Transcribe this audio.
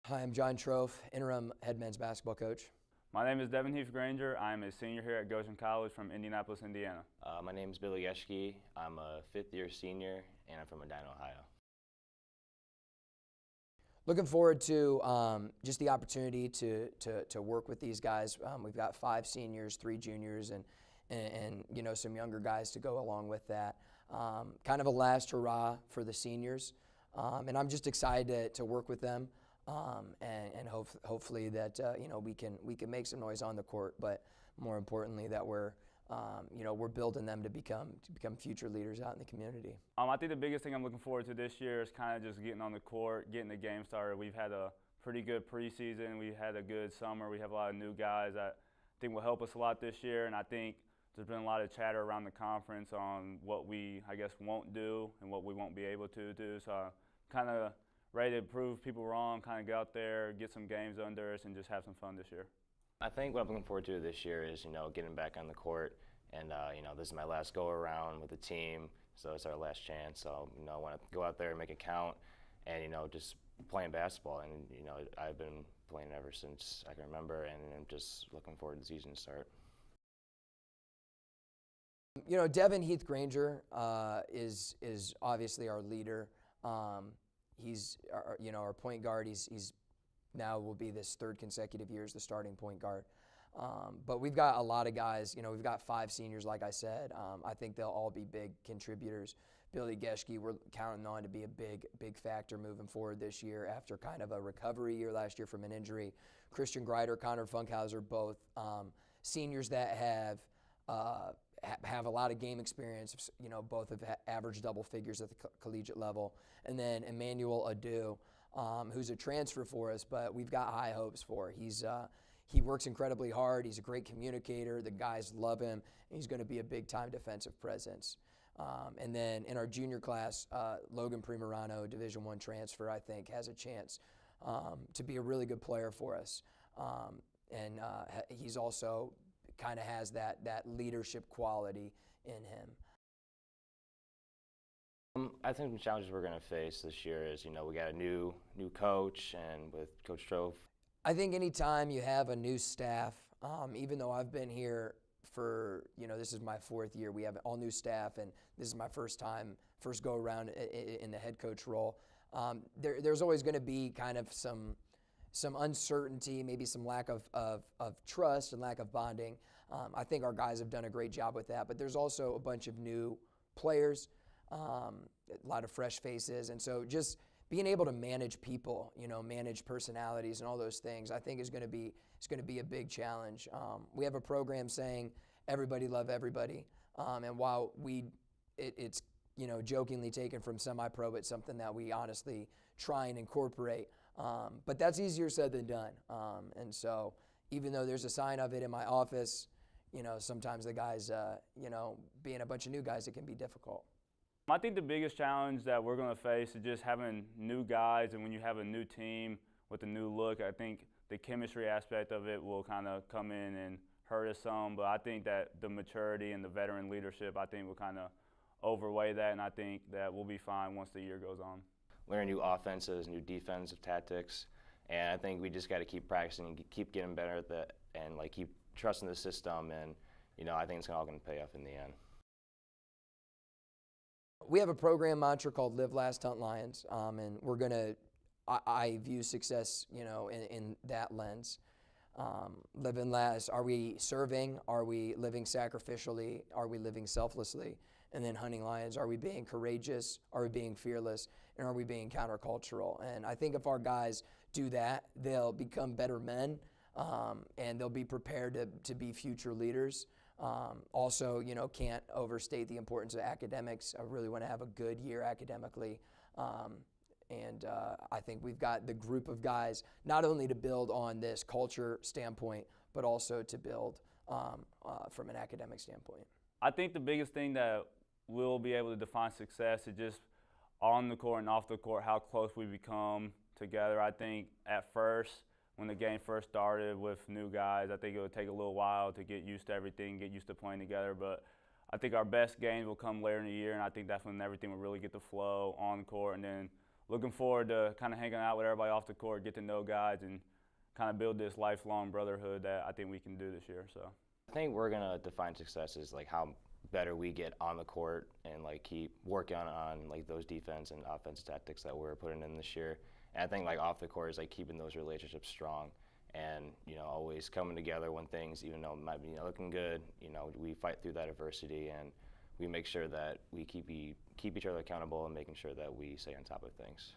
Hi, I'm John Trofe, interim head men's basketball coach. My name is Devin Heath Granger. I'm a senior here at Goshen College from Indianapolis, Indiana. My name is Billy Geschke. I'm a fifth-year senior, and I'm from Medina, Ohio. Looking forward to just the opportunity to work with these guys. We've got 5 seniors, 3 juniors, and you know, some younger guys to go along with that. Kind of a last hurrah for the seniors, and I'm just excited to work with them. And hopefully that you know, we can make some noise on the court, but more importantly that we're you know, we're building them to become future leaders out in the community. I think the biggest thing I'm looking forward to this year is kind of just getting on the court, getting the game started. We've had a pretty good preseason. We had a good summer. We have a lot of new guys that I think will help us a lot this year, and I think there's been a lot of chatter around the conference on what we, I guess, won't do and what we won't be able to do. So I'm kind of ready to prove people wrong, kind of get out there, get some games under us, and just have some fun this year. I think what I'm looking forward to this year is, getting back on the court, and this is my last go-around with the team, so it's our last chance. So, I want to go out there and make it count, and just playing basketball. And I've been playing ever since I can remember, and I'm just looking forward to the season to start. You know, Devin Heath Granger is obviously our leader. He's our point guard. He's now will be this 3rd consecutive year as the starting point guard. But we've got a lot of guys. You know, we've got 5 seniors, like I said. I think they'll all be big contributors. Billy Geschke, we're counting on to be a big factor moving forward this year after kind of a recovery year last year from an injury. Christian Greider, Connor Funkhauser, both seniors that have a lot of game experience. You know, both have averaged double figures at the collegiate level. And then Emmanuel Adu, who's a transfer for us, but we've got high hopes for. He works incredibly hard. He's a great communicator. The guys love him. And he's going to be a big-time defensive presence. And then in our junior class, Logan Primerano, Division I transfer, I think has a chance to be a really good player for us. And he's also kind of has that leadership quality in him. I think the challenges we're going to face this year is, we got a new coach, and with Coach Trofe. I think anytime you have a new staff, even though I've been here for, this is my 4th year, we have all new staff, and this is my first go around in the head coach role. There's always going to be kind of some uncertainty, maybe some lack of trust and lack of bonding. I think our guys have done a great job with that, but there's also a bunch of new players, a lot of fresh faces, and so just being able to manage people, manage personalities and all those things, I think is going to be a big challenge. We have a program saying everybody love everybody, and while it's jokingly taken from semi-pro, it's something that we honestly try and incorporate. But that's easier said than done. And so even though there's a sign of it in my office, sometimes the guys, being a bunch of new guys, it can be difficult. I think the biggest challenge that we're going to face is just having new guys, and when you have a new team with a new look, I think the chemistry aspect of it will kind of come in and hurt us some, but I think that the maturity and the veteran leadership, I think will kind of overweigh that, and I think that we'll be fine once the year goes on. Learn new offenses, new defensive tactics, and I think we just got to keep practicing and keep getting better at that, and keep trusting the system, and I think it's all going to pay off in the end. We have a program mantra called Live Last Hunt Lions, and we're going to, I view success, in that lens. Living last, are we serving? Are we living sacrificially? Are we living selflessly? And then hunting lions, are we being courageous? Are we being fearless? And are we being countercultural? And I think if our guys do that, they'll become better men, and they'll be prepared to be future leaders. Also, can't overstate the importance of academics. I really want to have a good year academically. And I think we've got the group of guys not only to build on this culture standpoint, but also to build from an academic standpoint. I think the biggest thing that we'll be able to define success is just on the court and off the court, how close we become together. I think at first, when the game first started with new guys, I think it would take a little while to get used to everything, get used to playing together. But I think our best games will come later in the year, and I think that's when everything will really get the flow on the court. And then looking forward to kind of hanging out with everybody off the court, get to know guys, and kind of build this lifelong brotherhood that I think we can do this year. So I think we're gonna define success as like how better we get on the court and like keep working on like those defense and offense tactics that we're putting in this year. And I think like off the court is like keeping those relationships strong and always coming together when things, even though it might be looking good, we fight through that adversity and we make sure that we keep each other accountable and making sure that we stay on top of things.